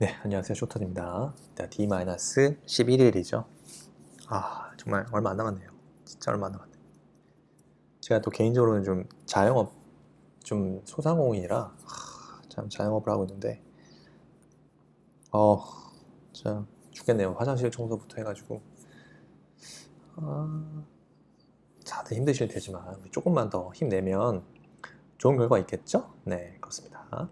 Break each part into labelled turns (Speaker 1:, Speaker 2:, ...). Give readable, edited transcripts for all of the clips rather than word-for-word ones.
Speaker 1: 네, 안녕하세요. 쇼턴입니다. D-11일이죠. 정말 얼마 안 남았네요. 진짜 얼마 안 남았네요. 제가 또 개인적으로는 좀 자영업, 좀 소상공인이라 참 자영업을 하고 있는데 어, 진짜 죽겠네요. 화장실 청소부터 해가지고 아, 다들 힘드실 테지만 우리 조금만 더 힘내면 좋은 결과 있겠죠? 네, 그렇습니다.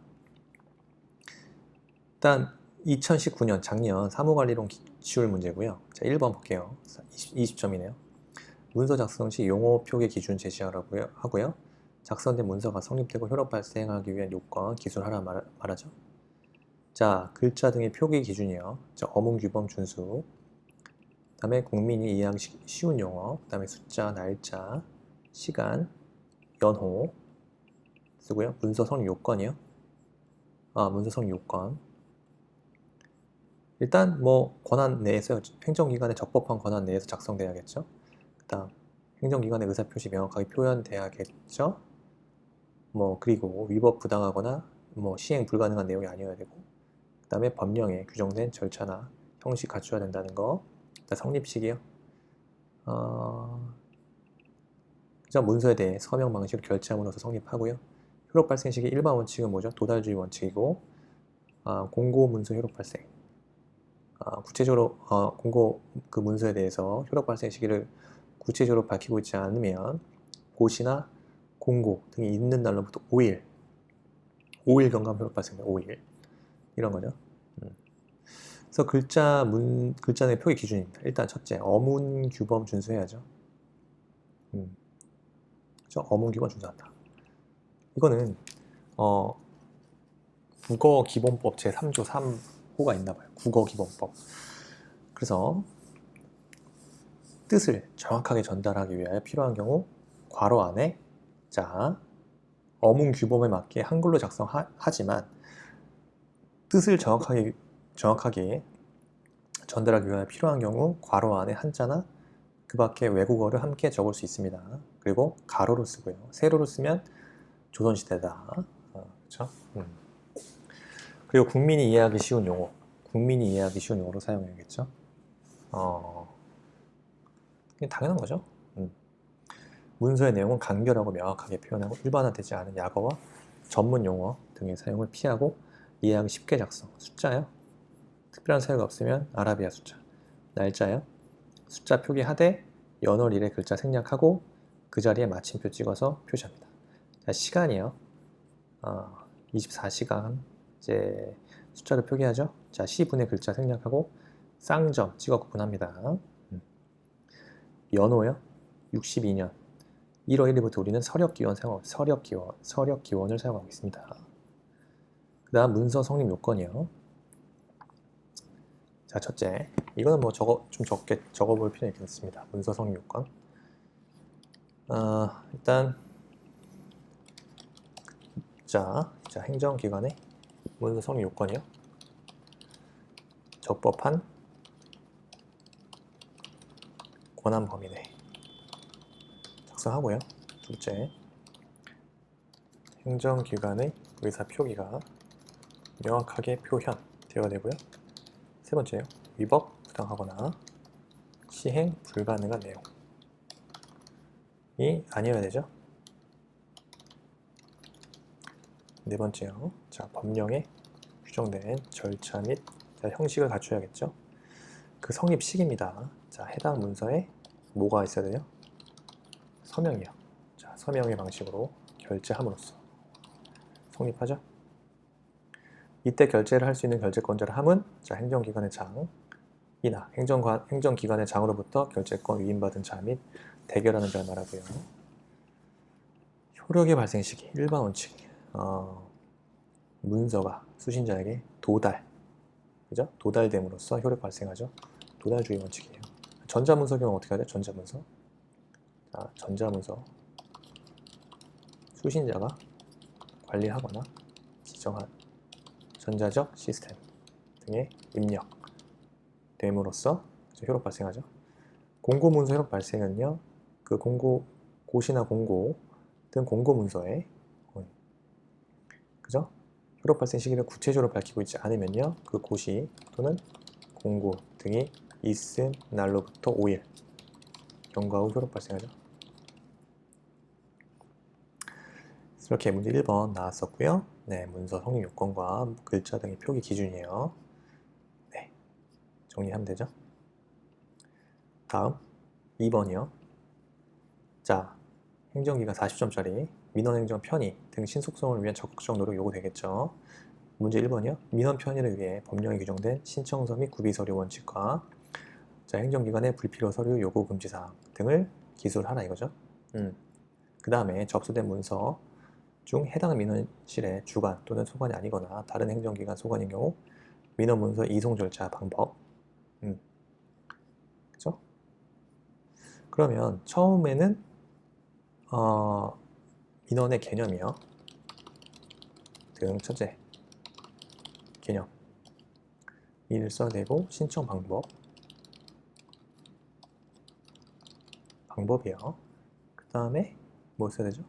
Speaker 1: 일단 2019년 작년 사무관리론 기출 문제고요. 자, 1번 볼게요. 20점이네요. 문서 작성 시 용어 표기 기준 제시하라고 하고요. 작성된 문서가 성립되고 효력 발생하기 위한 요건 기술하라 말하죠. 자, 글자 등의 표기 기준이요. 자, 어문 규범 준수. 그다음에 국민이 이해하기 쉬운 용어. 그다음에 숫자, 날짜, 시간, 연호 쓰고요. 문서 성립 요건이요. 문서 성립 요건. 일단 뭐 권한 내에서 행정기관의 적법한 권한 내에서 작성돼야겠죠. 그다음 행정기관의 의사표시 명확하게 표현돼야겠죠. 그리고 위법 부당하거나 시행 불가능한 내용이 아니어야 되고, 그 다음에 법령에 규정된 절차나 형식 갖춰야 된다는 거. 성립식이요. 그죠? 문서에 대해 서명 방식으로 결제함으로써 성립하고요. 효력 발생 시기 일반 원칙은 뭐죠? 도달주의 원칙이고, 공고 문서 효력 발생. 구체적으로 공고 그 문서에 대해서 효력 발생 시기를 구체적으로 밝히고 있지 않으면 고시나 공고 등이 있는 날로부터 5일 경감 효력 발생돼. 5일 이런 거죠. 그래서 글자 내 표기 기준입니다. 일단 첫째, 어문 규범 준수해야죠. 그죠? 어문 규범 준수한다. 이거는 국어 기본법 제3조 3호가 있나 봐요. 국어 기본법. 그래서 뜻을 정확하게 전달하기 위하여 필요한 경우 괄호 안에 어문 규범에 맞게 한글로 작성하지만 뜻을 정확하게 전달하기 위하여 필요한 경우 괄호 안에 한자나 그 밖에 외국어를 함께 적을 수 있습니다. 그리고 가로로 쓰고요. 세로로 쓰면 조선시대다. 그렇죠? 그리고 국민이 이해하기 쉬운 용어로 사용해야겠죠. 당연한 거죠. 문서의 내용은 간결하고 명확하게 표현하고 일반화되지 않은 약어와 전문 용어 등의 사용을 피하고 이해하기 쉽게 작성. 숫자요. 특별한 사유가 없으면 아라비아 숫자. 날짜요. 숫자 표기하되 연월일에 글자 생략하고 그 자리에 마침표 찍어서 표시합니다. 자, 시간이요. 24시간 이제 숫자를 표기하죠. 자, 시분의 글자 생략하고 쌍점 찍어 구분합니다. 연호요. 62년 1월 1일부터 우리는 서력기원을 사용하고 있습니다. 그 다음 문서 성립 요건이요. 자, 첫째, 이거는 좀 적게 적어볼 필요가 있겠습니다. 문서 성립 요건. 일단 자, 행정기관의 문서 성립 요건이요. 적법한 권한 범위 내 작성하고요. 둘째, 행정기관의 의사 표기가 명확하게 표현되어야 되고요. 세 번째요, 위법 부당하거나 시행 불가능한 내용이 아니어야 되죠. 네 번째요, 자, 법령에 규정된 절차 및 형식을 갖춰야겠죠. 그 성립식입니다. 자, 해당 문서에 뭐가 있어야 돼요? 서명이요. 자, 서명의 방식으로 결제함으로써 성립하죠. 이때 결제를 할 수 있는 결제권자를 함은 자, 행정기관의 장이나 행정기관의 장으로부터 결제권 위임받은 자 및 대결하는 자를 말하고요. 효력의 발생 시기 일반 원칙. 문서가 수신자에게 그죠? 도달됨으로써 효력 발생하죠. 도달주의 원칙이에요. 전자문서 경우 어떻게 하죠? 전자문서. 자, 전자문서 수신자가 관리하거나 지정한 전자적 시스템 등의 입력됨으로써 효력 발생하죠. 공고문서 효력 발생은요, 그 고시나 공고 등 공고문서에 그죠? 효력 발생 시기를 구체적으로 밝히고 있지 않으면요, 그 고시 또는 공고 등이 있은 날로부터 5일 경과 후 효력 발생하죠. 이렇게 문제 1번 나왔었고요. 네, 문서 성립 요건과 글자 등의 표기 기준이에요. 네, 정리하면 되죠. 다음 2번이요. 자, 행정기간 40점짜리 민원행정 편의 등 신속성을 위한 적극적 노력 요구되겠죠. 문제 1번이요. 민원 편의를 위해 법령에 규정된 신청서 및 구비서류 원칙과 자, 행정기관의 불필요 서류 요구 금지사항 등을 기술하라 이거죠. 그 다음에 접수된 문서 중 해당 민원실의 주관 또는 소관이 아니거나 다른 행정기관 소관인 경우 민원 문서 이송 절차 방법. 그죠? 그러면 처음에는 민원의 개념이요. 등 첫째 개념 이를 써야 되고 신청 방법이요. 그 다음에 뭐 써야 되죠?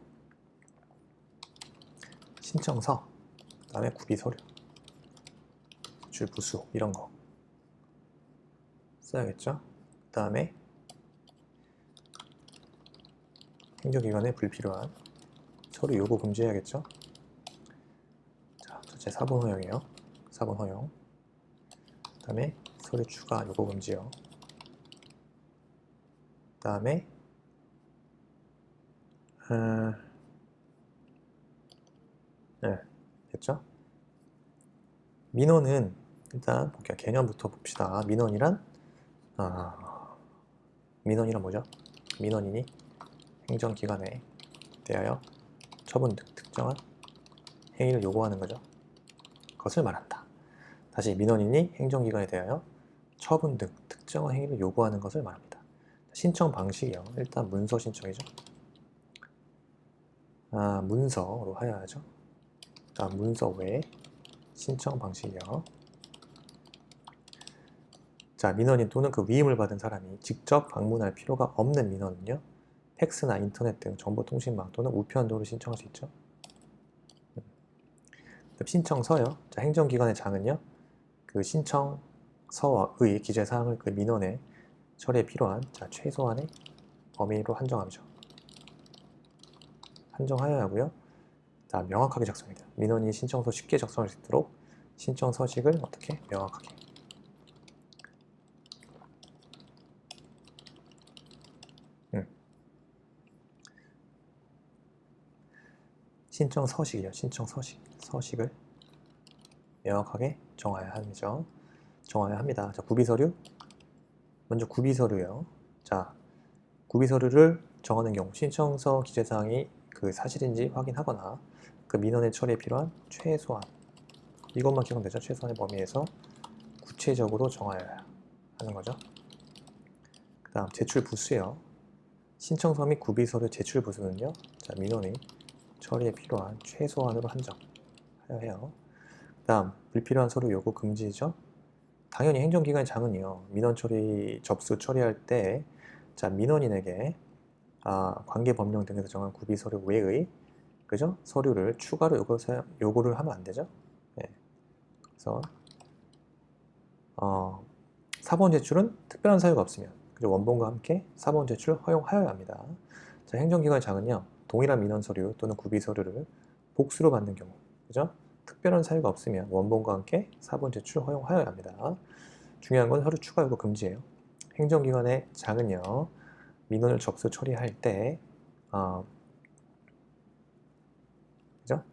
Speaker 1: 신청서, 그 다음에 구비서류, 줄부수 이런 거 써야겠죠? 그 다음에 행정기관에 불필요한 서류 요구 금지해야겠죠? 자, 첫째 4번 허용이요. 4번 허용. 그 다음에 서류 추가 요구 금지요. 그 다음에 네, 됐죠? 민원은 일단 볼게요. 개념부터 봅시다. 민원이란 뭐죠? 민원인이 행정기관에 대하여 처분 등 특정한 행위를 요구하는 거죠. 그것을 말한다. 다시 민원인이 행정기관에 대하여 처분 등 특정한 행위를 요구하는 것을 말합니다. 신청 방식이요. 일단 문서 신청이죠. 문서로 하여야죠. 문서 외에 신청 방식이요. 자, 민원인 또는 그 위임을 받은 사람이 직접 방문할 필요가 없는 민원은요, 팩스나 인터넷 등 정보통신망 또는 우편도로 신청할 수 있죠. 신청서요. 자, 행정기관의 장은요, 그 신청서의 기재사항을 그 민원의 처리에 필요한 최소한의 범위로 한정하죠. 한정하여야 하고요. 명확하게 작성해야 돼요. 민원인이 신청서 쉽게 작성할 수 있도록 신청 서식을 어떻게 명확하게. 신청 서식이요. 신청 서식을 명확하게 정해야 합니다. 자, 구비서류. 먼저 구비서류요. 자, 구비서류를 정하는 경우 신청서 기재사항이 그 사실인지 확인하거나 그 민원의 처리에 필요한 최소한, 이것만 기억하면 되죠. 최소한의 범위에서 구체적으로 정하여야 하는 거죠. 그 다음 제출 부수요. 신청서 및 구비서류 제출 부수는요, 자, 민원의 처리에 필요한 최소한으로 한정하여야 해요. 그 다음 불필요한 서류 요구 금지죠. 당연히 행정기관의 장은요, 민원 처리 접수 처리할 때 자, 민원인에게 관계법령 등에서 정한 구비서류 외의 그죠? 서류를 추가로 요구를 하면 안 되죠. 네. 그래서 사본 제출은 특별한 사유가 없으면 그죠? 원본과 함께 사본 제출 허용하여야 합니다. 자, 행정기관의 장은요, 동일한 민원 서류 또는 구비 서류를 복수로 받는 경우, 그죠? 특별한 사유가 없으면 원본과 함께 사본 제출 허용하여야 합니다. 중요한 건 서류 추가 요구 금지예요. 행정기관의 장은요, 민원을 접수 처리할 때, 그죠?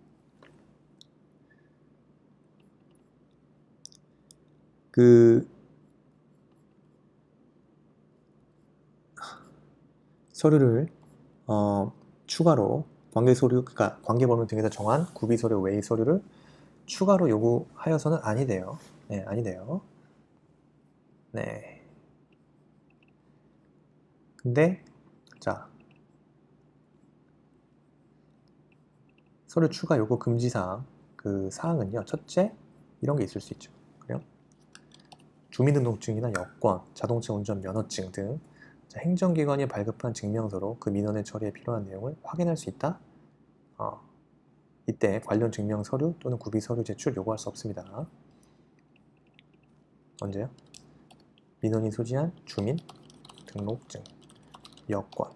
Speaker 1: 서류를 추가로 그러니까 관계법령 등에서 정한 구비서류 외의 서류를 추가로 요구하여서는 아니돼요. 네, 아니돼요. 네. 근데 자, 서류 추가 요구 금지 사항 그 사항은요, 첫째 이런 게 있을 수 있죠. 그래요? 주민등록증이나 여권, 자동차 운전 면허증 등 행정기관이 발급한 증명서로 그 민원의 처리에 필요한 내용을 확인할 수 있다. 이때 관련 증명 서류 또는 구비 서류 제출 요구할 수 없습니다. 언제요? 민원이 소지한 주민 등록증, 여권,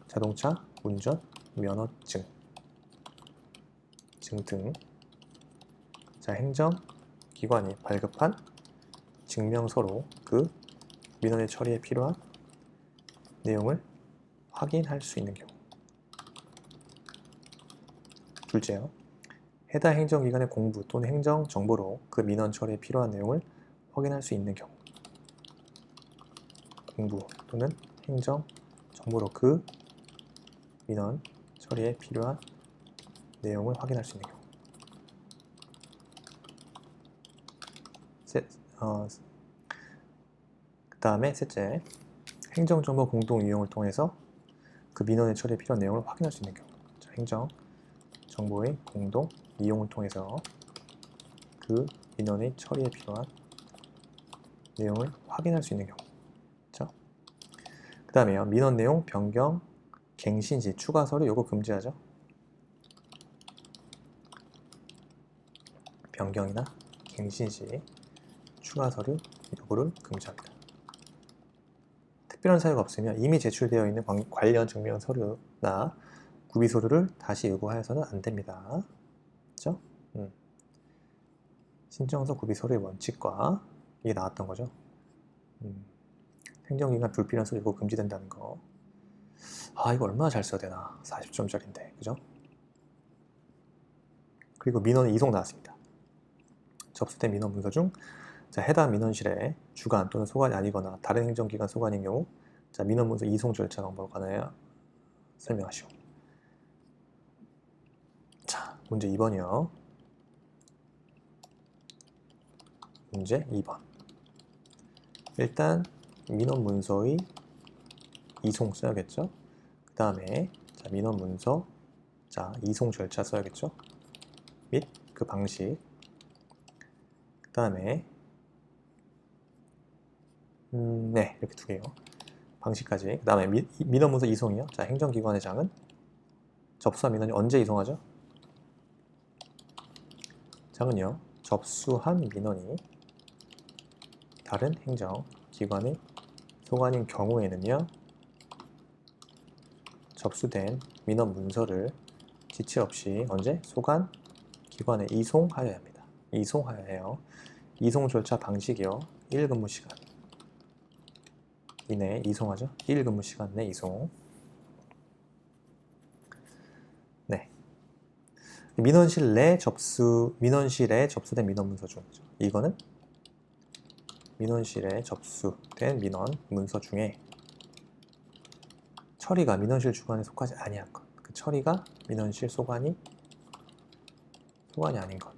Speaker 1: 자동차 운전 면허증 등 자, 행정기관이 발급한 증명서로 그 민원의 처리에 필요한 내용을 확인할 수 있는 경우. 둘째요. 해당 행정기관의 공부 또는 행정정보로 그 민원 처리에 필요한 내용을 확인할 수 있는 경우. 공부 또는 행정정보로 그 민원 처리에 필요한 내용을 확인할 수 있는 경우. 그 다음에 셋째, 행정정보 공동 이용을 통해서 그 민원의 처리에 필요한 내용을 확인할 수 있는 경우. 자, 행정정보의 공동 이용을 통해서 그 민원의 처리에 필요한 내용을 확인할 수 있는 경우. 그렇죠? 그 다음에요, 민원 내용 변경, 갱신 시 추가 서류 요구 금지하죠. 변경이나 갱신 시 추가 서류 요구를 금지합니다. 특별한 사유가 없으면 이미 제출되어 있는 관련 증명 서류나 구비 서류를 다시 요구하여서는 안 됩니다. 그렇죠? 신청서 구비 서류의 원칙과 이게 나왔던 거죠. 행정기관 불필요한 서류 요구 금지된다는 거. 아, 이거 얼마나 잘 써야 되나. 40점짜리인데, 그죠? 그리고 민원 이송 나왔습니다. 접수된 민원 문서 중 자, 해당 민원실의 주관 또는 소관이 아니거나 다른 행정기관 소관인 경우 자, 민원 문서 이송 절차 방법을 관하여 설명하시오. 자, 문제 2번이요. 문제 2번. 일단 민원 문서의 이송 써야겠죠. 그 다음에 자, 민원 문서 자, 이송 절차 써야겠죠. 및 그 방식. 그 다음에 네, 이렇게 두 개요. 방식까지. 그 다음에 민원 문서 이송이요. 자, 행정기관의 장은 접수한 민원이 언제 이송하죠? 장은요, 접수한 민원이 다른 행정기관의 소관인 경우에는요, 접수된 민원 문서를 지체 없이 언제? 소관 기관에 이송하여야 합니다. 이송하여야 해요. 이송 절차 방식이요, 1근무 시간 이내에 이송하죠. 1근무 시간 내 이송. 네. 민원실에 접수된 민원 문서 중이죠. 이거는 민원실에 접수된 민원 문서 중에 처리가 민원실 주관에 속하지 아니한 것. 그 처리가 민원실 소관이 아닌 것.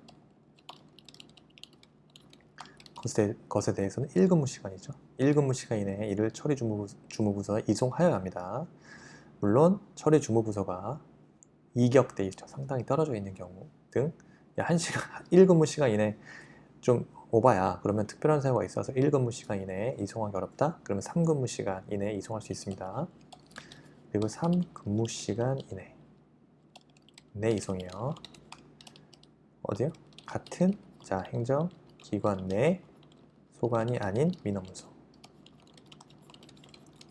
Speaker 1: 것에 대해서는 1근무 시간이죠. 1근무 시간 이내에 이를 처리 주무부서에 이송하여야 합니다. 물론 처리 주무부서가 이격돼 있죠. 상당히 떨어져 있는 경우 등 1근무 시간 이내 좀 오바야. 그러면 특별한 사유가 있어서 1근무 시간 이내에 이송하기 어렵다. 그러면 3근무 시간 이내에 이송할 수 있습니다. 그리고 3근무 시간 이내 이송이요. 어디요? 같은 자, 행정기관 내 소관이 아닌 민원문서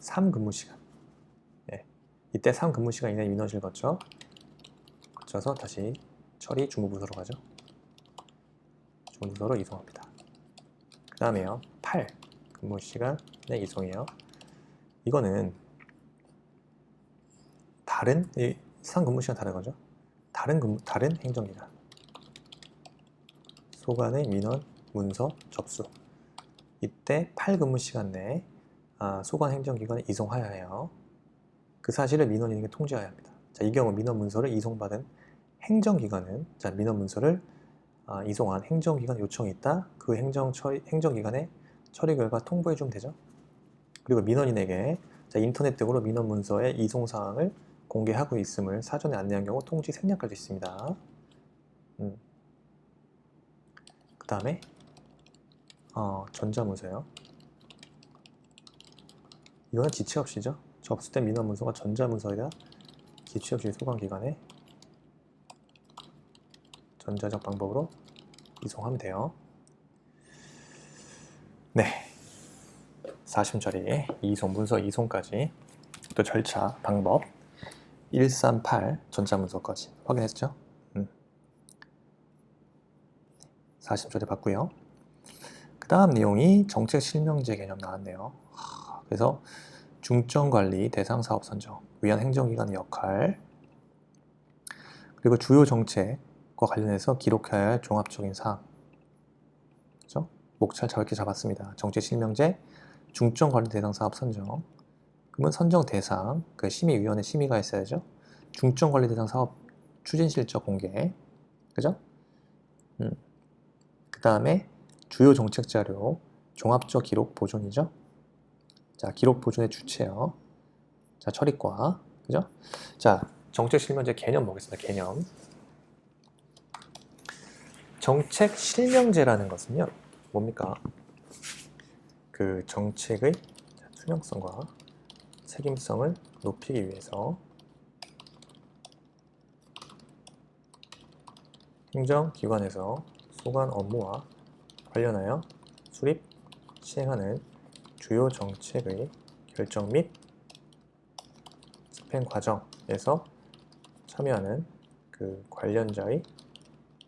Speaker 1: 3근무 시간. 네. 이때 3근무 시간 이내 민원실 거쳐서 다시 처리 주무부서로 가죠. 주무부서로 이송합니다. 그 다음에요, 8근무 시간 내 이송이에요. 이거는 다른 3근무 시간 다른 거죠. 다른 행정기관 소관의 민원 문서 접수. 이때 8근무 시간 내에 소관 행정기관에 이송하여야 해요. 그 사실을 민원인에게 통지해야 합니다. 자, 이 경우 민원 문서를 이송받은 행정기관은 자, 민원 문서를 이송한 행정기관 요청이 있다. 그 행정기관의 처리 결과 통보해 주면 되죠. 그리고 민원인에게 자, 인터넷 등으로 민원 문서의 이송 사항을 공개하고 있음을 사전에 안내한 경우 통지 생략할 수 있습니다. 그 다음에 전자문서요. 이거는 지체 없이죠. 접수된 민원 문서가 전자문서이다. 지체 없이 소관기관에 전자적 방법으로 이송하면 돼요. 네. 4심 처리, 문서 이송까지 또 절차, 방법 138 전자문서까지 확인했죠? 4심 처리 봤고요. 그 다음 내용이 정책 실명제 개념 나왔네요. 그래서 중점관리, 대상사업 선정, 위한 행정기관의 역할, 그리고 주요 정책과 관련해서 기록해야 할 종합적인 사항. 그렇죠? 목차를 저렇게 잡았습니다. 정책 실명제, 중점관리 대상사업 선정. 그러면 선정 대상, 그 심의위원회 심의가 있어야죠. 중점관리 대상 사업 추진 실적 공개. 그죠? 그 다음에 주요 정책 자료, 종합적 기록 보존이죠. 자, 기록 보존의 주체요. 자, 처리과. 그죠? 자, 정책 실명제 개념 보겠습니다. 개념. 정책 실명제라는 것은요, 뭡니까? 그 정책의 투명성과 책임성을 높이기 위해서 행정기관에서 소관 업무와 관련하여 수립, 시행하는 주요 정책의 결정 및 집행 과정에서 참여하는 그 관련자의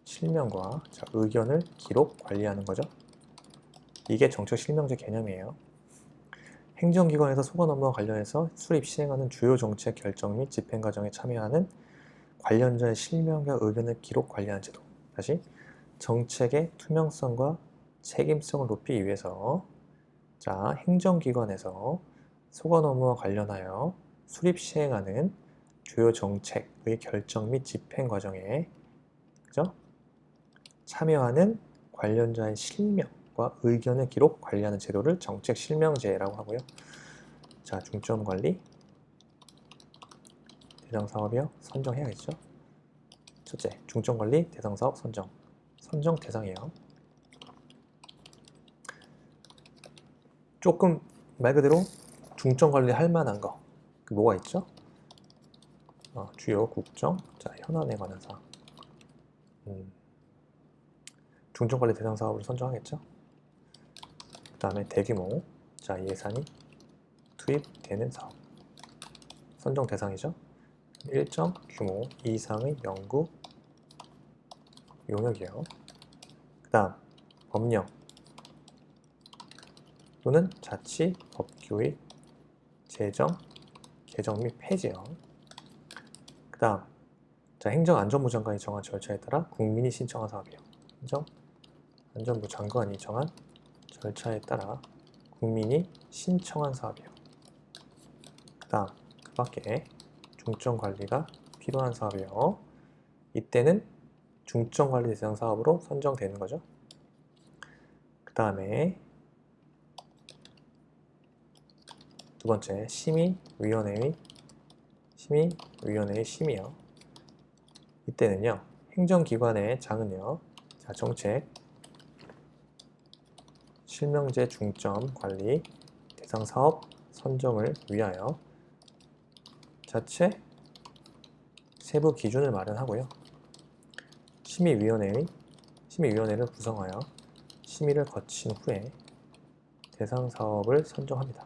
Speaker 1: 실명과 의견을 기록, 관리하는 거죠. 이게 정책 실명제 개념이에요. 행정기관에서 소관 업무와 관련해서 수립, 시행하는 주요 정책 결정 및 집행 과정에 참여하는 관련자의 실명과 의견을 기록, 관리하는 제도. 다시, 정책의 투명성과 책임성을 높이기 위해서 자, 행정기관에서 소관 업무와 관련하여 수립, 시행하는 주요 정책의 결정 및 집행 과정에 그죠? 참여하는 관련자의 실명과 의견을 기록, 관리하는 제도를 정책 실명제라고 하고요. 자, 중점관리, 대상사업이요. 선정해야겠죠. 첫째, 중점관리, 대상사업 선정. 선정 대상이에요. 조금 말 그대로 중점관리 할 만한 거 뭐가 있죠? 주요 국정, 자, 현안에 관한 사항. 중점관리 대상 사업을 선정하겠죠. 그 다음에 대규모, 자, 예산이 투입되는 사업. 선정 대상이죠. 일정 규모 이상의 연구 용역이에요. 그 다음 법령 또는 자치, 법규의 제정, 개정 및 폐지요. 그 다음 자, 행정안전부 장관이 정한 절차에 따라 국민이 신청한 사업이에요. 행정안전부 장관이 정한 절차에 따라 국민이 신청한 사업이에요. 그 다음 그 밖에 중점관리가 필요한 사업이에요. 이때는 중점관리 대상 사업으로 선정되는 거죠. 그 다음에 두 번째, 심의위원회의 심의요. 이때는요, 행정기관의 장은요, 자, 정책, 실명제 중점 관리, 대상 사업 선정을 위하여 자체 세부 기준을 마련하고요. 심의위원회를 구성하여 심의를 거친 후에 대상 사업을 선정합니다.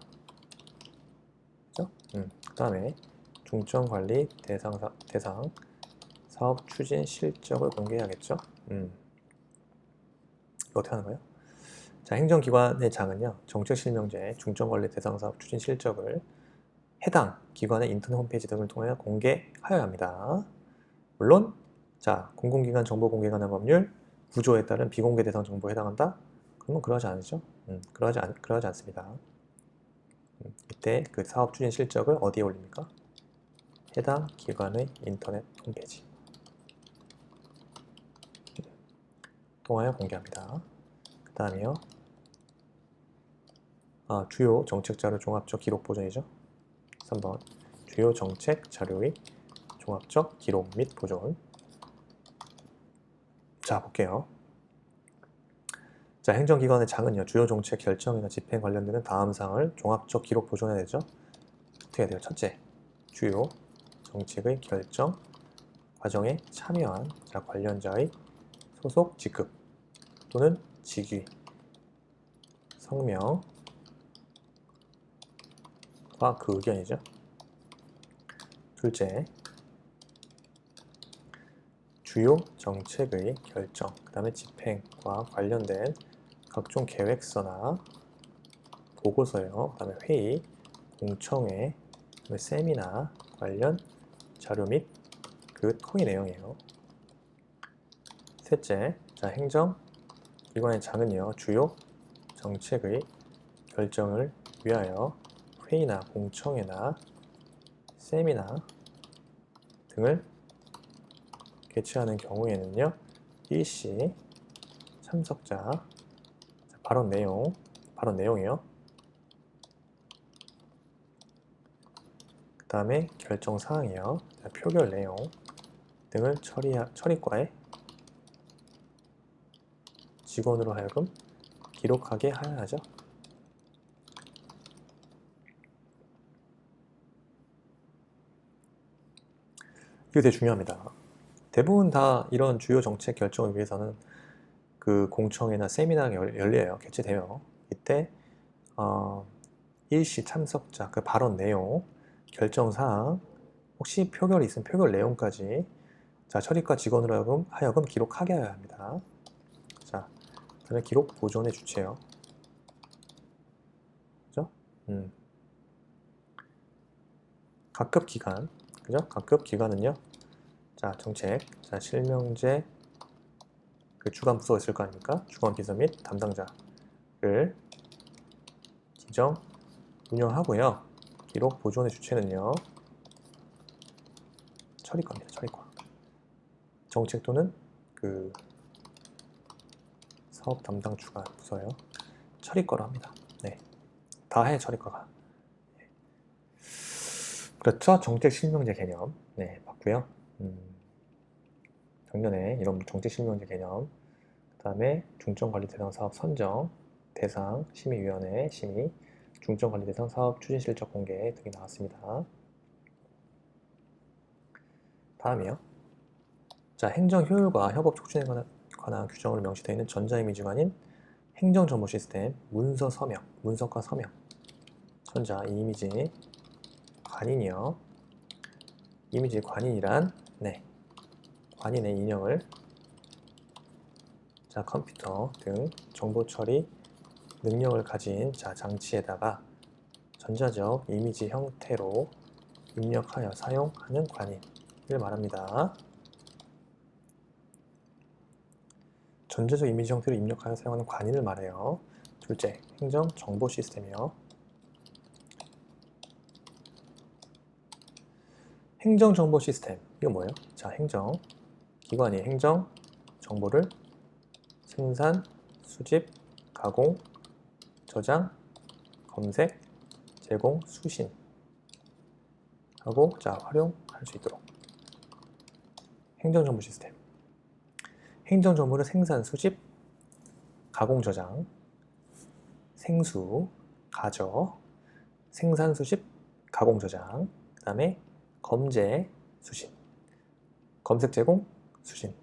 Speaker 1: 그죠? 그 다음에 중점관리 대상 사업 추진 실적을 공개해야겠죠? 어떻게 하는 거예요? 자, 행정기관의 장은요, 정책실명제 중점관리 대상 사업 추진 실적을 해당 기관의 인터넷 홈페이지 등을 통해 공개하여야 합니다. 물론, 자, 공공기관 정보 공개 관한 법률 구조에 따른 비공개 대상 정보에 해당한다? 그러면 그러하지 않으죠? 그러하지 않습니다. 이때 그 사업 추진 실적을 어디에 올립니까? 해당 기관의 인터넷 홈페이지 통하여 공개합니다. 그 다음에요. 주요 정책 자료 종합적 기록 보존이죠. 3번 주요 정책 자료의 종합적 기록 및 보존. 자, 볼게요. 자, 행정기관의 장은요, 주요 정책 결정이나 집행 관련되는 다음 사항을 종합적 기록 보존해야 되죠. 어떻게 해야 돼요? 첫째, 주요 정책의 결정 과정에 참여한 관련자의 소속 직급 또는 직위, 성명과 그 의견이죠. 둘째, 주요 정책의 결정, 그 다음에 집행과 관련된 각종 계획서나 보고서요, 그 다음에 회의, 공청회, 그 다음에 세미나 관련 자료 및 그 토의 내용이에요. 셋째, 자, 행정기관의 장은요, 주요 정책의 결정을 위하여 회의나 공청회나 세미나 등을 개최하는 경우에는요, 일시 참석자, 발언 내용이요. 그 다음에 결정 사항이요, 표결 내용 등을 처리과의 직원으로 하여금 기록하게 하여야 하죠. 이거 되게 중요합니다. 대부분 다 이런 주요 정책 결정을 위해서는 그 공청회나 세미나가 열려요. 개최돼요. 이때 일시 참석자, 그 발언 내용, 결정 사항, 혹시 표결이 있으면 표결 내용까지 자, 처리과 직원으로 하여금 기록하게 해야 합니다. 자, 그다음에 기록 보존의 주체요. 그죠? 각급 기관, 그죠? 각급 기관은요. 자, 정책, 자, 실명제, 그 주관 부서가 있을 거 아닙니까? 주관 비서 및 담당자를 지정, 운영하고요. 기록 보존의 주체는요. 처리과입니다. 처리과. 정책 또는 그 사업 담당 주관 부서요. 처리과로 합니다. 네, 다 해 처리과가. 그렇죠. 정책 실명제 개념. 네, 봤고요. 작년에 이런 정책 실명제 개념. 그 다음에 중점관리 대상 사업 선정, 대상 심의위원회 심의, 중점관리 대상 사업 추진 실적 공개 등이 나왔습니다. 다음이요. 자, 행정 효율과 협업 촉진에 관한 규정으로 명시되어 있는 전자이미지관인 행정정보 시스템, 문서 서명, 문서과 서명. 전자 이미지 관인이요. 이미지 관인이란 관인의 인형을 자, 컴퓨터 등 정보 처리 능력을 가진 자, 장치에다가 전자적 이미지 형태로 입력하여 사용하는 관인을 말합니다. 전자적 이미지 형태로 입력하여 사용하는 관인을 말해요. 둘째, 행정 정보 시스템이요. 행정 정보 시스템, 이거 뭐예요? 자, 행정 기관이 행정 정보를 생산, 수집, 가공, 저장, 검색, 제공, 수신 하고 자, 활용할 수 있도록 행정정보 시스템. 행정정보를 생산, 수집, 가공, 저장, 생수, 가저, 생산, 수집, 가공, 저장, 그 다음에 검제, 수신, 검색, 제공, 수신,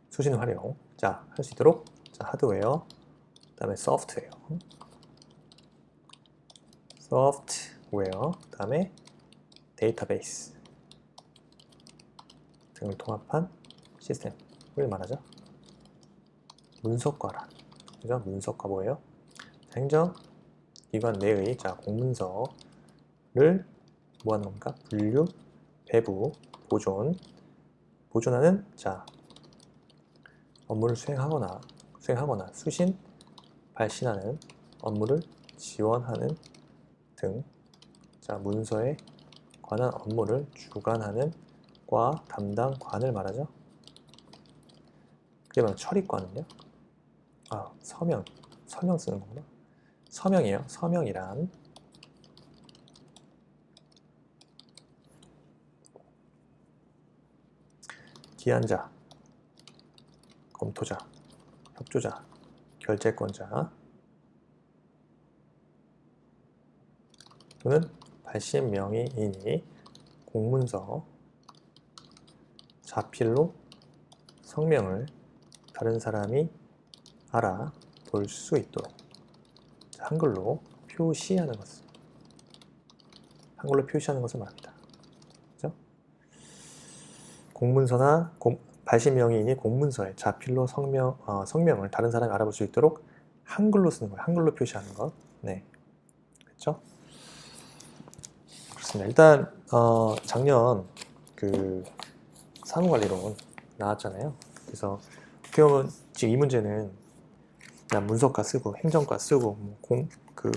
Speaker 1: 수신 활용. 자, 할 수 있도록 자, 하드웨어, 그 다음에 소프트웨어, 그 다음에 데이터베이스 등을 통합한 시스템을 말하죠. 문서과란, 그죠? 문서과 뭐예요? 행정기관 내의 자, 공문서를 뭐하는 겁니까? 분류, 배부, 보존하는 자, 업무를 수행하거나 수신, 발신하는 업무를 지원하는 등 자, 문서에 관한 업무를 주관하는 과 담당관을 말하죠. 그게 바로 처리과는요. 서명 쓰는 거구나. 서명이에요. 서명이란 기한자, 검토자, 협조자, 결재권자 또는 발신 명의인이 공문서 자필로 성명을 다른 사람이 알아볼 수 있도록 한글로 표시하는 것을 말합니다. 그죠? 공문서나 발신명의인이 공문서에 자필로 성명을 다른 사람이 알아볼 수 있도록 한글로 쓰는 거예요. 한글로 표시하는 것. 네, 그렇죠? 그렇습니다. 일단 작년 그 사무관리론 나왔잖아요. 그래서 어떻게 보면 지금 이 문제는 그냥 문서과 쓰고 행정과 쓰고 그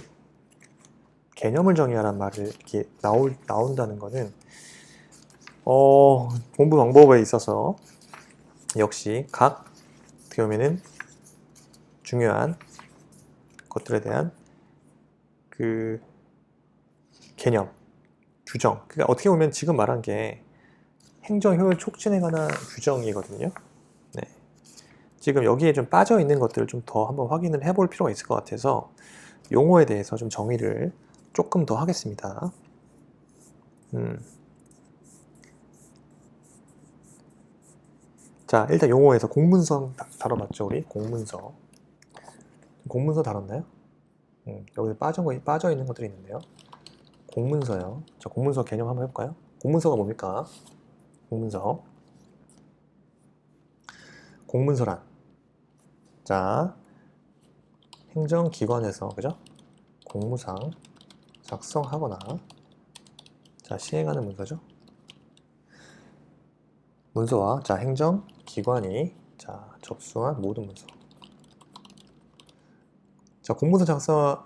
Speaker 1: 개념을 정의하라는 말을 이렇게 나온다는 거는 공부 방법에 있어서 역시 각 어떻게 보면은 중요한 것들에 대한 그 개념, 규정. 그러니까 어떻게 보면 지금 말한 게 행정 효율 촉진에 관한 규정이거든요. 네. 지금 여기에 좀 빠져 있는 것들을 좀 더 한번 확인을 해볼 필요가 있을 것 같아서 용어에 대해서 좀 정의를 조금 더 하겠습니다. 자, 일단 용어에서 공문서 다뤄봤죠, 우리? 공문서 다뤘나요? 여기 빠져 있는 것들이 있는데요. 공문서요. 자, 공문서 개념 한번 해볼까요? 공문서가 뭡니까? 공문서란, 자, 행정기관에서, 그죠? 공무상 작성하거나, 자, 시행하는 문서죠. 문서와, 자, 행정기관이, 자, 접수한 모든 문서. 자, 공문서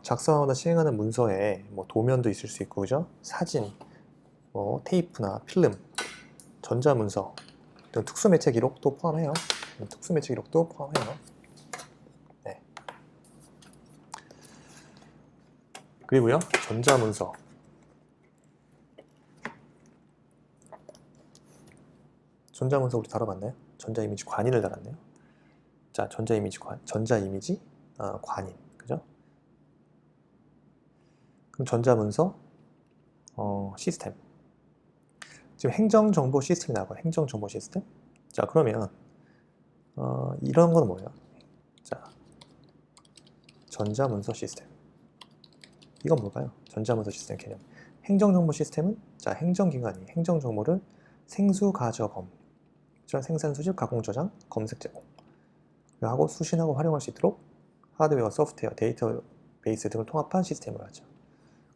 Speaker 1: 작성하거나 시행하는 문서에 뭐 도면도 있을 수 있고, 그죠? 사진, 뭐 테이프나 필름, 전자문서 등 특수매체 기록도 포함해요. 네. 그리고요, 전자문서. 우리 다뤄봤나요? 전자이미지 관인을 다뤘네요. 자, 전자이미지 관인, 그죠? 그럼 전자문서 시스템. 지금 행정정보 시스템이 나와요. 행정정보 시스템. 자, 그러면 이런 건 뭐예요? 자, 전자문서 시스템. 이건 뭘까요? 전자문서 시스템 개념. 행정정보 시스템은, 자, 행정기관이 행정정보를 생수, 가저, 검, 생산, 수집, 가공, 저장, 검색, 제공 하고 수신하고 활용할 수 있도록 하드웨어, 소프트웨어, 데이터베이스 등을 통합한 시스템을 하죠.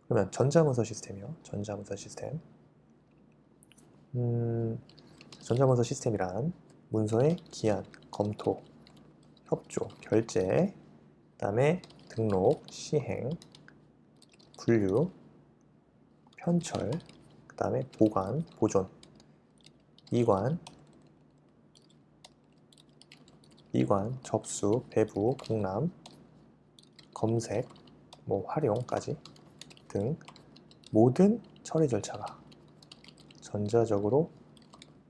Speaker 1: 그러면 전자문서 시스템이요. 전자문서 시스템이란 문서의 기한, 검토, 협조, 결제, 그 다음에 등록, 시행, 분류, 편철, 그 다음에 보관, 보존, 이관, 접수, 배부, 공람, 검색, 뭐 활용까지 등 모든 처리 절차가 전자적으로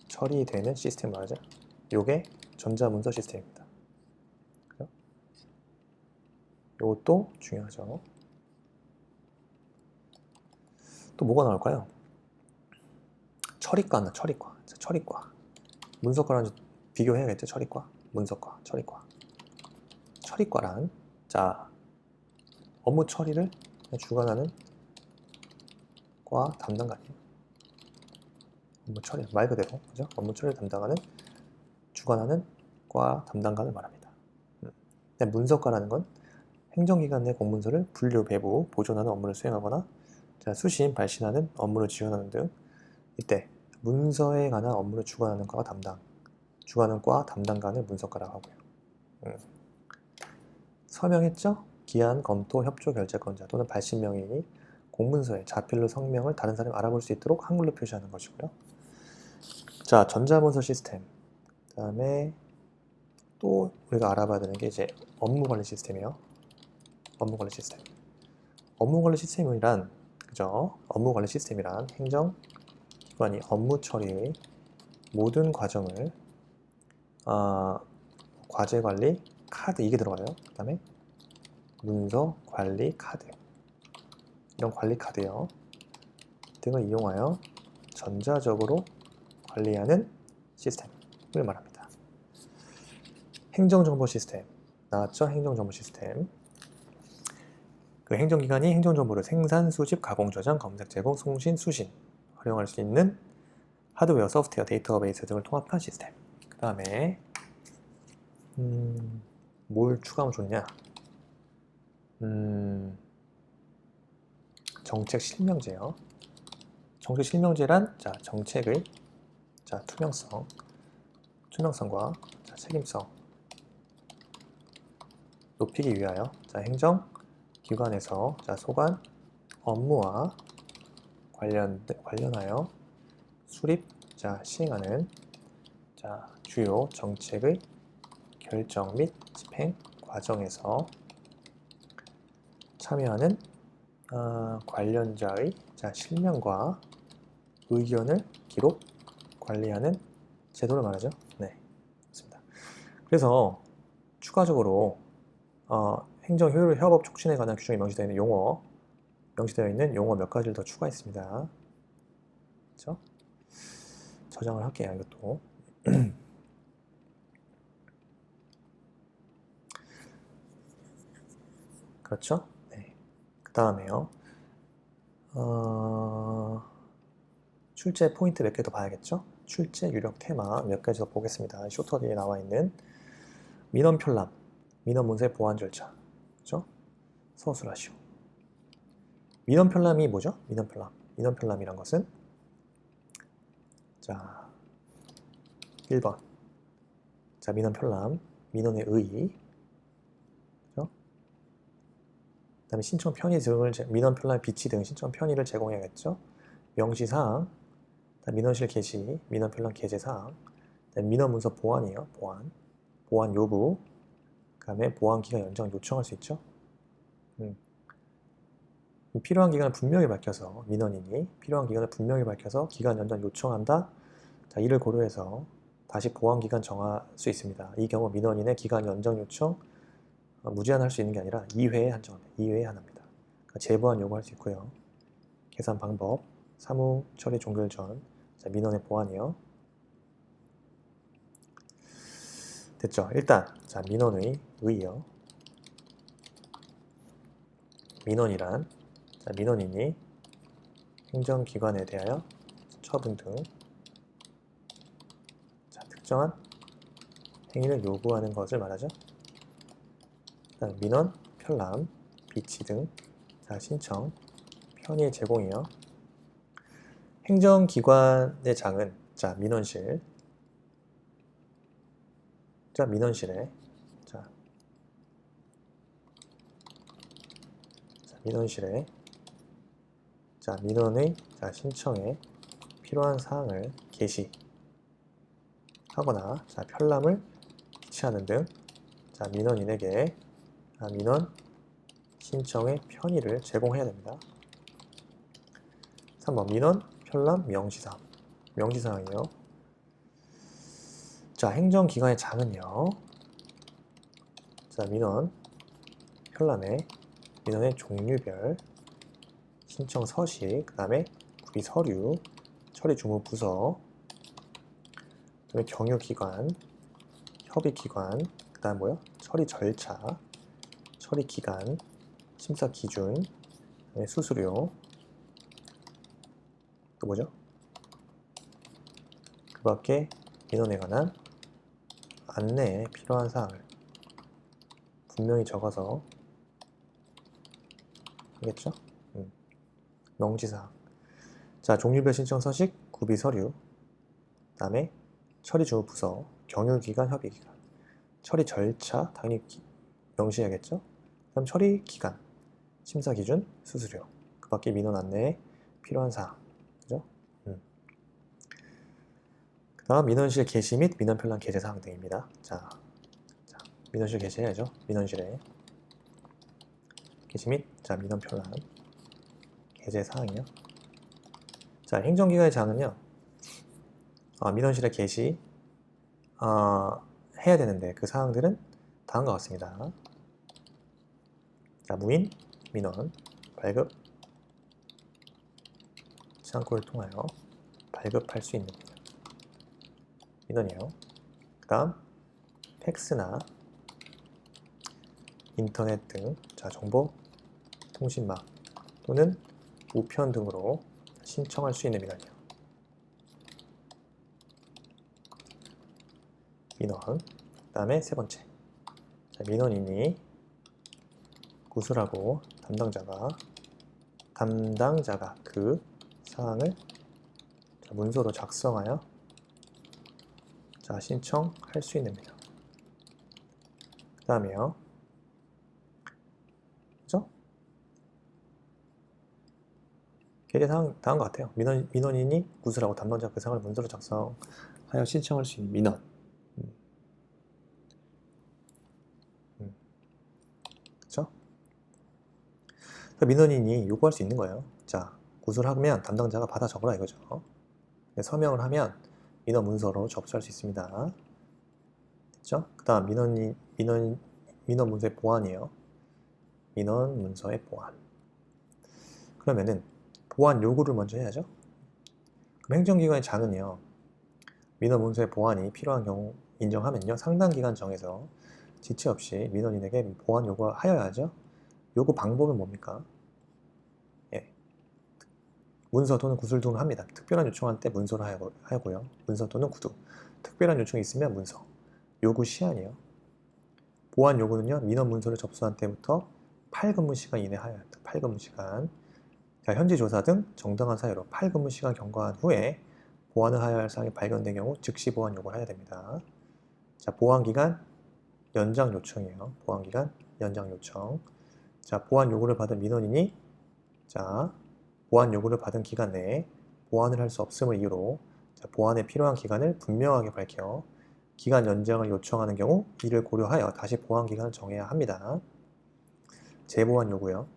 Speaker 1: 처리되는 시스템을 말하죠. 요게 전자문서 시스템입니다. 그죠? 요것도 중요하죠. 또 뭐가 나올까요? 처리과. 문서과랑 비교해야겠죠. 처리과, 문서과, 처리과란, 자, 업무 처리를 주관하는 과 담당관이에요. 업무 처리, 말 그대로, 그죠? 업무 처리를 주관하는 과 담당관을 말합니다. 문서과라는 건 행정기관 내 공문서를 분류, 배부, 보존하는 업무를 수행하거나, 자, 수신, 발신하는 업무를 지원하는 등, 이때 문서에 관한 업무를 주관하는 과 담당관을 문서과라고 하고요. 서명했죠? 기한, 검토, 협조, 결재권자 또는 발신명의인이 공문서에 자필로 성명을 다른 사람이 알아볼 수 있도록 한글로 표시하는 것이고요. 자, 전자문서 시스템. 그 다음에 또 우리가 알아봐야 되는 게 이제 업무관리 시스템이에요. 업무관리 시스템이란, 그죠? 업무관리 시스템이란 행정기관이 업무 처리의 모든 과정을 과제 관리 카드, 이게 들어가요. 그 다음에 문서 관리 카드, 이런 관리 카드요 등을 이용하여 전자적으로 관리하는 시스템. 말합니다. 행정정보 시스템 나왔죠? 행정정보 시스템. 그 행정기관이 행정정보를 생산, 수집, 가공, 저장, 검색, 제공, 송신, 수신 활용할 수 있는 하드웨어, 소프트웨어, 데이터베이스 등을 통합한 시스템. 그 다음에 뭘 추가하면 좋냐? 정책 실명제요. 정책 실명제란 정책의 투명성과 책임성 높이기 위하여 행정기관에서 소관 업무와 관련하여 수립 시행하는 주요 정책의 결정 및 집행 과정에서 참여하는 관련자의 실명과 의견을 기록, 관리하는 제도를 말하죠. 네, 그렇습니다. 그래서 추가적으로 행정 효율 협업 촉진에 관한 규정이 명시되어 있는 용어 몇 가지를 더 추가했습니다. 그렇죠? 저장을 할게요, 이것도. 그렇죠? 네. 그 다음에요. 출제 포인트 몇 개 더 봐야겠죠? 출제 유력 테마 몇 가지 더 보겠습니다. 쇼터디에 나와 있는 민원 편람, 민원 문서의 보완 절차, 그렇죠? 서술하시오. 민원 편람이 뭐죠? 민원 편람이란 것은 1번 민원 편람, 민원의 의의, 그렇죠? 그 다음에 신청 편의 등을 민원 편람 비치 등 신청 편의를 제공해야겠죠? 명시사항, 민원실 개시, 민원 편람 게재사항, 민원 문서 보완이에요. 보완 요구, 그 다음에 보완 기간 연장 요청할 수 있죠. 필요한 기간을 분명히 밝혀서 민원인이 필요한 기간을 분명히 밝혀서 기간 연장 요청한다. 이를 고려해서 다시 보완 기간 정할 수 있습니다. 이 경우 민원인의 기간 연장 요청 무제한할 수 있는 게 아니라 2회에 한정합니다. 2회에 한합니다. 그러니까 재보완 요구할 수 있고요. 계산 방법, 사무 처리 종결 전, 민원의 보완이요. 됐죠? 일단 민원의 의의요. 민원이란 민원인이 행정기관에 대하여 처분 등 특정한 행위를 요구하는 것을 말하죠. 민원, 편람, 비치 등 신청, 편의 제공이요. 행정기관의 장은 민원실에 민원의 신청에 필요한 사항을 게시하거나 편람을 비치하는 등 민원인에게 민원 신청의 편의를 제공해야 됩니다. 3번 민원 편람 명시사항이요. 행정기관의 장은요. 민원 편람의 민원의 종류별, 신청 서식, 그 다음에 구비 서류, 처리 주무 부서, 그 다음에 경유기관, 협의기관, 그 다음 처리 절차, 처리 기간, 심사 기준, 수수료, 또 뭐죠? 그 밖에 민원에 관한 안내에 필요한 사항을 분명히 적어서 하겠죠? 명시사항. 종류별 신청 서식, 구비 서류, 그 다음에 처리 주무 부서, 경유기간, 협의기간, 처리 절차 당연히 명시해야겠죠? 그 다음 처리 기간, 심사 기준, 수수료, 그 밖에 민원 안내에 필요한 사항, 그죠? 그 다음 민원실 개시 및 민원 편람 게재 사항 등입니다. 민원실 개시해야죠. 민원실에 개시 및 민원 편람 게재 사항이요. 행정기관의 장은요. 민원실에 개시 해야 되는데 그 사항들은 다음과 같습니다. 무인 민원 발급 창구를 통하여 발급할 수 있는 민원이요. 다음 팩스나 인터넷 등 정보 통신망 또는 우편 등으로 신청할 수 있는 민원이요. 민원. 그 다음에 세 번째. 민원인이 구술하고 담당자가 그 사항을 문서로 작성하여 신청할 수 있는 민원. 그 다음에요. 그죠? 다음 것 같아요. 민원인이 구술하고 담당자 그 사항을 문서로 작성하여 신청할 수 있는 민원. 그쵸? 민원인이 요구할 수 있는 거예요. 구술하면 담당자가 받아 적으라 이거죠. 서명을 하면 민원 문서로 접수할 수 있습니다. 됐죠? 그 다음 민원 문서의 보완이에요. 민원 문서의 보완. 그러면은 보완 요구를 먼저 해야죠. 그럼 행정기관의 장은요, 민원 문서의 보완이 필요한 경우 인정하면요, 상당 기간 정해서 지체 없이 민원인에게 보완 요구하여야죠. 요구 방법은 뭡니까? 문서 또는 구술 등을 합니다. 특별한 요청할 때 문서로 하고요. 문서 또는 구두. 특별한 요청이 있으면 문서. 요구 시한이요. 보완 요구는요, 민원 문서를 접수한 때부터 8근무시간 이내 하여야 합니다. 8근무시간. 현지 조사 등 정당한 사유로 8근무시간 경과한 후에 보완을 하여야 할 사항이 발견된 경우 즉시 보완 요구를 해야 됩니다. 보완기간 연장 요청이에요. 보완기간 연장 요청. 보완 요구를 받은 민원인이 보완 요구를 받은 기간 내에 보완을 할 수 없음을 이유로 보완에 필요한 기간을 분명하게 밝혀 기간 연장을 요청하는 경우 이를 고려하여 다시 보완 기간을 정해야 합니다. 재보완 요구요.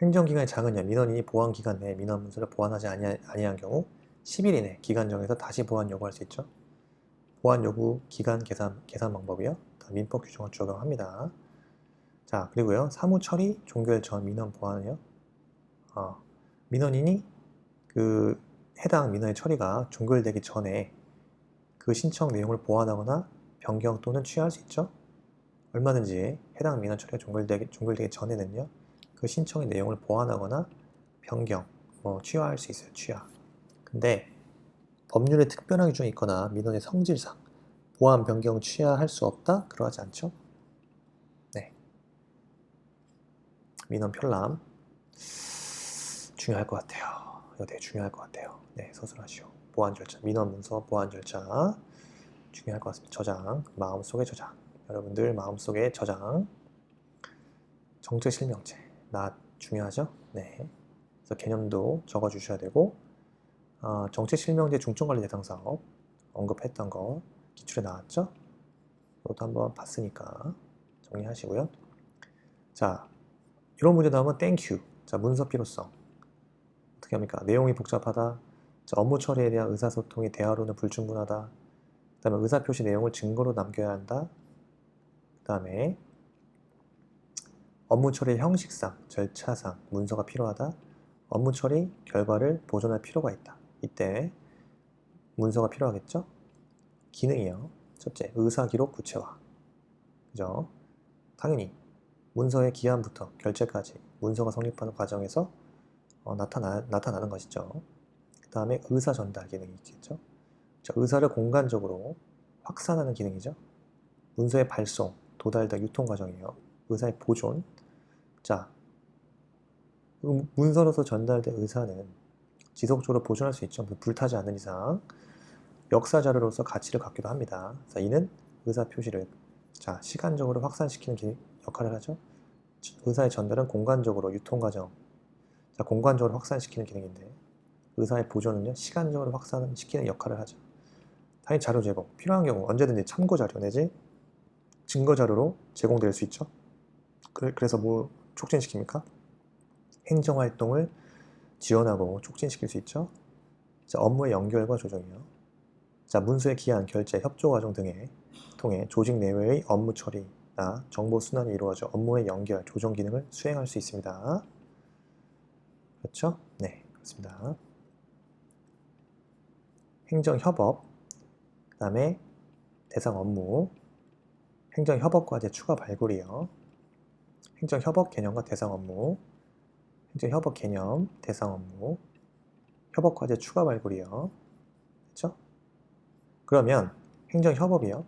Speaker 1: 행정기관의 장은요, 민원인이 보완 기간 내에 민원 문서를 보완하지 아니한 경우 10일 이내 기간 정해서 다시 보완 요구할 수 있죠. 보완 요구 기간 계산 방법이요. 민법 규정을 적용합니다. 그리고요, 사무 처리 종결 전 민원 보완이요. 민원인이 그 해당 민원의 처리가 종결되기 전에 그 신청 내용을 보완하거나 변경 또는 취하할 수 있죠. 얼마든지 해당 민원 처리가 종결되기 전에는요, 그 신청의 내용을 보완하거나 변경, 취하할 수 있어요. 취하. 근데 법률에 특별한 규정이 있거나 민원의 성질상 보완, 변경, 취하할 수 없다? 그러하지 않죠. 네. 민원 편람 중요할 것 같아요. 이거 되게 중요할 것 같아요. 네, 서술하시오. 보완 절차, 민원 문서 보완 절차 중요할 것 같습니다. 저장, 마음속에 저장. 여러분들 마음속에 저장. 정책 실명제, 중요하죠? 네. 그래서 개념도 적어주셔야 되고, 정책 실명제 중점관리 대상 사업 언급했던 거 기출에 나왔죠? 이것도 한번 봤으니까 정리하시고요. 이런 문제 나오면 땡큐. 문서 필요성 어떻게 합니까? 내용이 복잡하다. 업무 처리에 대한 의사소통이 대화로는 불충분하다. 그 다음에 의사표시 내용을 증거로 남겨야 한다. 그 다음에 업무 처리 형식상, 절차상 문서가 필요하다. 업무 처리 결과를 보존할 필요가 있다. 이때 문서가 필요하겠죠? 기능이요. 첫째, 의사기록 구체화. 그죠? 당연히 문서의 기한부터 결제까지 문서가 성립하는 과정에서 나타나는 것이죠. 그 다음에 의사 전달 기능이 있겠죠. 의사를 공간적으로 확산하는 기능이죠. 문서의 발송, 도달 등 유통 과정이에요. 의사의 보존. 문서로서 전달된 의사는 지속적으로 보존할 수 있죠. 불타지 않는 이상. 역사 자료로서 가치를 갖기도 합니다. 이는 의사 표시를 시간적으로 확산시키는 역할을 하죠. 의사의 전달은 공간적으로 유통 과정, 공간적으로 확산시키는 기능인데 의사의 보존은요, 시간적으로 확산시키는 역할을 하죠. 당연히 자료 제공, 필요한 경우 언제든지 참고 자료 내지 증거 자료로 제공될 수 있죠. 그래서 촉진시킵니까? 행정활동을 지원하고 촉진시킬 수 있죠. 업무의 연결과 조정이요. 문서의 기한, 결제, 협조 과정 등에 통해 조직 내외의 업무 처리나 정보 순환이 이루어져 업무의 연결, 조정 기능을 수행할 수 있습니다. 그렇죠? 네, 그렇습니다. 행정협업, 다음에 대상 업무, 행정협업과제 추가 발굴이요. 행정협업 개념과 대상 업무, 행정협업 개념, 대상 업무, 협업과제 추가 발굴이요. 그렇죠? 그러면 행정협업이요.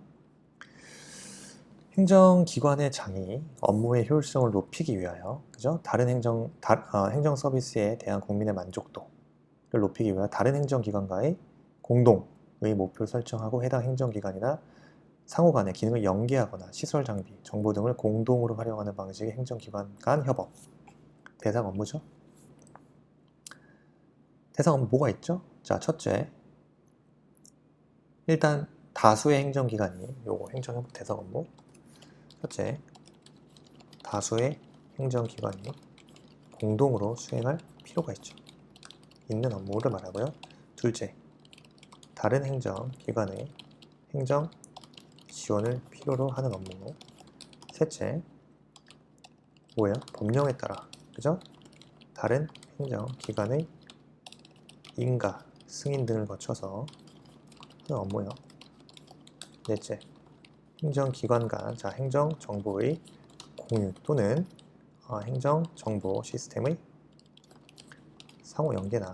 Speaker 1: 행정기관의 장이 업무의 효율성을 높이기 위하여, 그죠? 다른 행정 서비스에 대한 국민의 만족도를 높이기 위하여 다른 행정기관과의 공동의 목표를 설정하고 해당 행정기관이나 상호 간의 기능을 연계하거나 시설 장비, 정보 등을 공동으로 활용하는 방식의 행정기관 간 협업. 대상 업무죠. 대상 업무 뭐가 있죠? 자, 첫째, 일단 다수의 행정기관이 요거 행정협업 대상 업무. 첫째, 다수의 행정기관이 공동으로 수행할 필요가 있죠. 있는 업무를 말하고요. 둘째, 다른 행정기관의 행정 지원을 필요로 하는 업무. 셋째, 뭐예요? 법령에 따라, 그죠? 다른 행정기관의 인가, 승인 등을 거쳐서 하는 업무요. 넷째, 행정기관 간, 자, 행정정보의 공유 또는 행정정보 시스템의 상호 연계나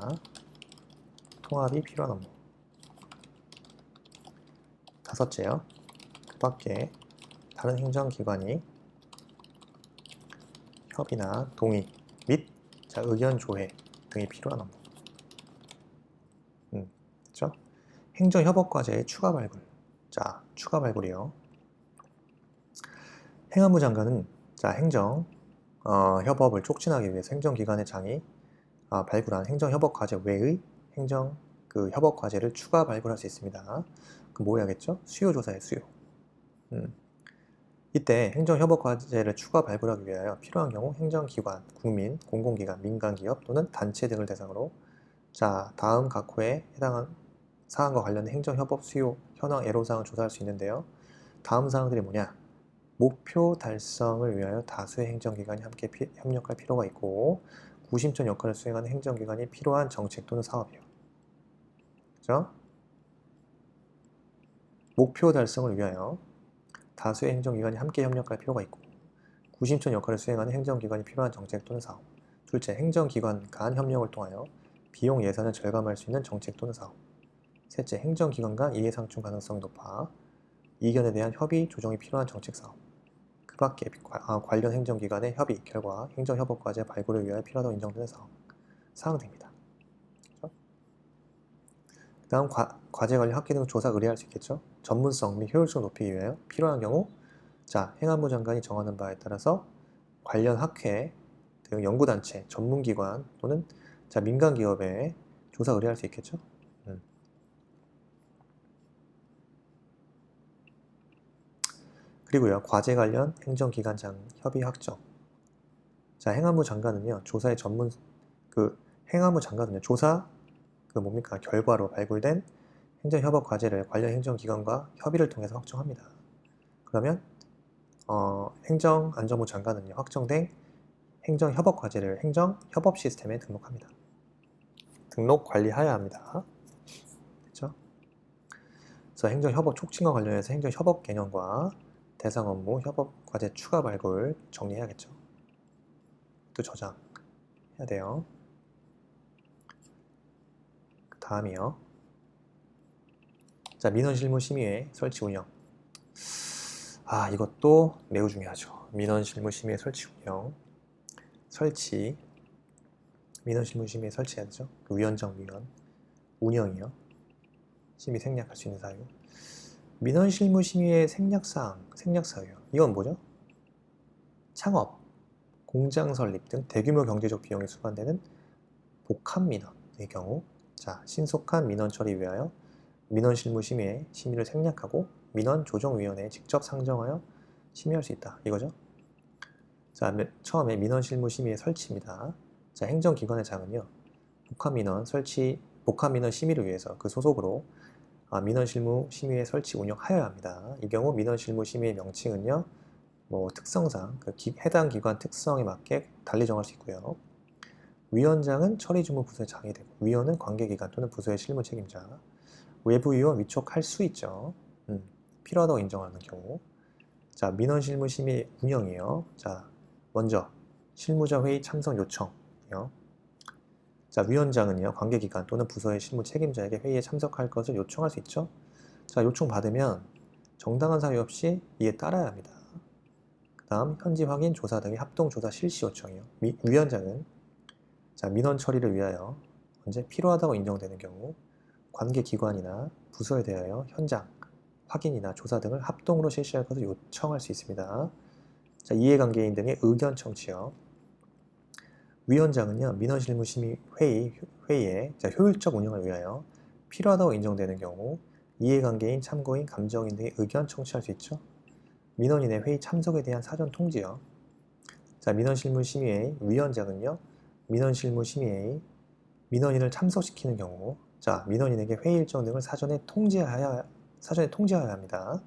Speaker 1: 통합이 필요한 업무. 다섯째요. 그 밖에 다른 행정기관이 협의나 동의 및 의견 조회 등이 필요한 업무. 그렇죠? 행정협업과제의 추가 발굴. 자, 추가 발굴이요. 행안부 장관은 협업을 촉진하기 위해서 행정기관의 장이 발굴한 행정협업과제 외의 협업과제를 추가 발굴할 수 있습니다. 그럼 뭐 해야겠죠? 수요조사의 수요. 이때 행정협업과제를 추가 발굴하기 위하여 필요한 경우 행정기관, 국민, 공공기관, 민간기업 또는 단체 등을 대상으로 다음 각 호에 해당한 사항과 관련된 행정협업 수요, 현황, 애로사항을 조사할 수 있는데요. 다음 사항들이 뭐냐? 목표 달성을 위하여 다수의 행정기관이 함께 협력할 필요가 있고 구심점 역할을 수행하는 행정기관이 필요한 정책 또는 사업이요. 그죠? 목표 달성을 위하여 다수의 행정기관이 함께 협력할 필요가 있고 구심점 역할을 수행하는 행정기관이 필요한 정책 또는 사업. 둘째, 행정기관 간 협력을 통하여 비용 예산을 절감할 수 있는 정책 또는 사업. 셋째, 행정기관 간 이해상충 가능성이 높아 이견에 대한 협의, 조정이 필요한 정책 사업. 그 밖에 관련 행정기관의 협의 결과 행정협업과제 발굴을 위하여 필요하다고 인정되는 사항들입니다. 그렇죠? 다음 과제 관련 학계 등 조사 의뢰할 수 있겠죠. 전문성 및 효율성을 높이기 위하여 필요한 경우 행안부 장관이 정하는 바에 따라서 관련 학회 등 연구단체, 전문기관 또는 민간기업에 조사 의뢰할 수 있겠죠. 그리고요, 과제 관련 행정기관장 협의 확정. 행안부 장관은요, 행안부 장관은요, 조사, 결과로 발굴된 행정협업 과제를 관련 행정기관과 협의를 통해서 확정합니다. 그러면, 행정안전부 장관은요, 확정된 행정협업 과제를 행정협업 시스템에 등록합니다. 등록 관리하여야 합니다. 그렇죠? 그래서 행정협업 촉진과 관련해서 행정협업 개념과 대상 업무, 협업 과제 추가 발굴 정리해야겠죠. 또 저장해야 돼요. 그 다음이요. 민원실무심의회 설치 운영. 이것도 매우 중요하죠. 민원실무심의회 설치 운영. 민원실무심의회 설치해야 되죠. 그 위원장 위원. 운영이요. 심의 생략할 수 있는 사유. 민원실무심의회 생략사유요. 이건 뭐죠? 창업, 공장 설립 등 대규모 경제적 비용이 수반되는 복합민원의 경우 신속한 민원 처리 위하여 민원실무심의회 심의를 생략하고 민원조정위원회에 직접 상정하여 심의할 수 있다. 이거죠? 처음에 민원실무심의회 설치입니다. 행정기관의 장은요, 복합민원 심의를 위해서 그 소속으로 민원실무심의회 설치 운영하여야 합니다. 이 경우 민원실무심의회 명칭은요, 특성상 해당 기관 특성에 맞게 달리 정할 수 있고요. 위원장은 처리주무 부서의 장이 되고 위원은 관계기관 또는 부서의 실무 책임자, 외부 위원 위촉할 수 있죠. 필요하다고 인정하는 경우. 자, 민원 실무 심의 운영이에요. 자, 먼저 실무자 회의 참석 요청이요. 자, 위원장은요, 관계기관 또는 부서의 실무 책임자에게 회의에 참석할 것을 요청할 수 있죠. 자, 요청 받으면 정당한 사유 없이 이에 따라야 합니다. 그 다음 현지 확인, 조사 등의 합동조사 실시 요청이요. 위원장은 자, 민원 처리를 위하여 언제 필요하다고 인정되는 경우 관계기관이나 부서에 대하여 현장 확인이나 조사 등을 합동으로 실시할 것을 요청할 수 있습니다. 자, 이해관계인 등의 의견 청취요. 위원장은요, 민원실무심의 회의의 효율적 운영을 위하여 필요하다고 인정되는 경우 이해관계인, 참고인, 감정인 등의 의견 청취할 수 있죠. 민원인의 회의 참석에 대한 사전 통지요. 자, 민원실무심의회 위원장은요, 민원실무심의회 민원인을 참석시키는 경우 자, 민원인에게 회의 일정 등을 사전에 통지하여야 합니다.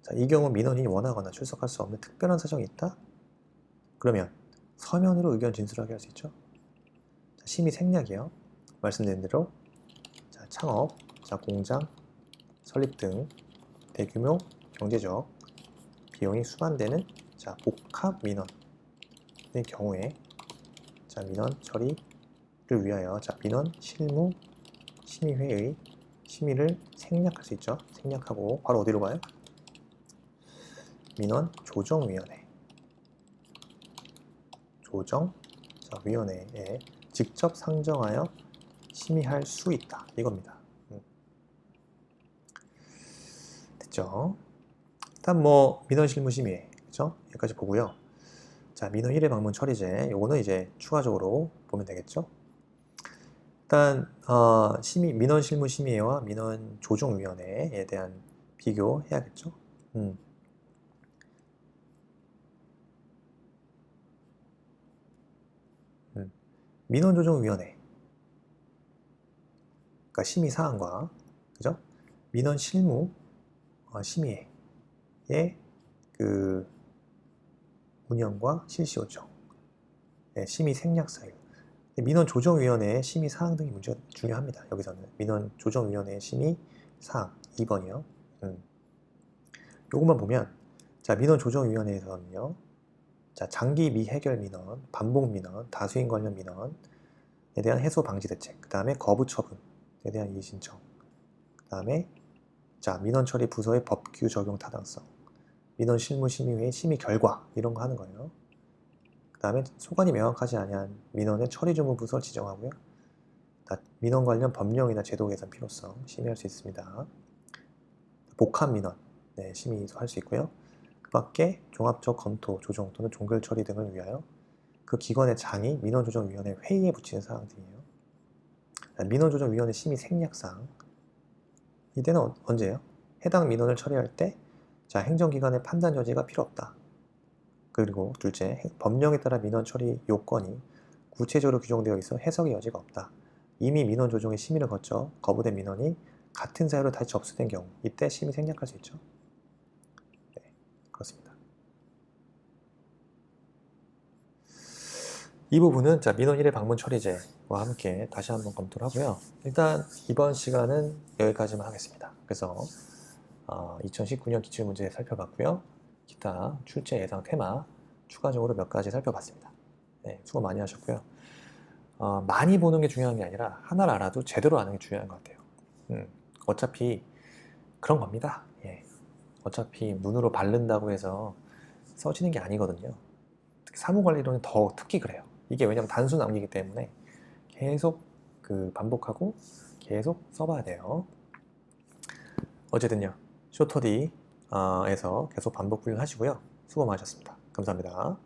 Speaker 1: 자, 이 경우 민원인이 원하거나 출석할 수 없는 특별한 사정이 있다? 그러면 서면으로 의견 진술하게 할 수 있죠. 자, 심의 생략이요. 말씀드린 대로 자, 창업, 자, 공장, 설립 등 대규모 경제적 비용이 수반되는 자, 복합 민원의 경우에 자, 민원 처리를 위하여 자, 민원 실무 심의회의 심의를 생략할 수 있죠. 생략하고 바로 어디로 가요? 민원 조정위원회 위원회에 직접 상정하여 심의할 수 있다. 이겁니다. 됐죠? 일단 민원 실무 심의 그죠? 여기까지 보고요. 자, 민원 1회 방문 처리제 요거는 이제 추가적으로 보면 되겠죠? 일단 민원 실무 심의회와 민원 조정위원회에 대한 비교해야겠죠? 민원조정위원회 그러니까 심의사항과 그죠? 민원 실무 심의의 그 운영과 실시 요청 심의 생략 사유 민원조정위원회의 심의사항 등이 문제가 중요합니다. 여기서는 민원조정위원회의 심의사항 2번이요. 요것만 보면 자, 민원조정위원회에서는요 자, 장기 미해결 민원, 반복 민원, 다수인 관련 민원에 대한 해소 방지 대책, 그 다음에 거부 처분에 대한 이의 신청, 그 다음에 자, 민원 처리 부서의 법규 적용 타당성, 민원 실무 심의회의 심의 결과 이런 거 하는 거예요. 그 다음에 소관이 명확하지 아니한 민원의 처리 주무 부서 지정하고요. 민원 관련 법령이나 제도 개선 필요성 심의할 수 있습니다. 복합 민원 심의도 할 수 있고요. 그 밖에 종합적 검토, 조정 또는 종결 처리 등을 위하여 그 기관의 장이 민원조정위원회 회의에 붙이는 사항 등이에요. 민원조정위원회 심의 생략사항 이때는 언제예요? 해당 민원을 처리할 때 자, 행정기관의 판단 여지가 필요 없다. 그리고 둘째, 법령에 따라 민원 처리 요건이 구체적으로 규정되어 있어 해석의 여지가 없다. 이미 민원 조정의 심의를 거쳐 거부된 민원이 같은 사유로 다시 접수된 경우 이때 심의 생략할 수 있죠. 그렇습니다. 이 부분은 자, 민원 1회 방문 처리제와 함께 다시 한번 검토를 하고요. 일단 이번 시간은 여기까지만 하겠습니다. 그래서 2019년 기출문제 살펴봤고요. 기타 출제 예상 테마 추가적으로 몇 가지 살펴봤습니다. 네, 수고 많이 하셨고요. 많이 보는 게 중요한 게 아니라 하나를 알아도 제대로 아는 게 중요한 것 같아요. 어차피 그런 겁니다. 예. 어차피 눈으로 바른다고 해서 써지는 게 아니거든요. 특히 사무관리론은 더 특히 그래요. 이게 왜냐면 단수 남기기 때문에 계속 반복하고 계속 써봐야 돼요. 어쨌든요. 쇼터디에서 계속 반복 훈련하시고요. 수고 많으셨습니다. 감사합니다.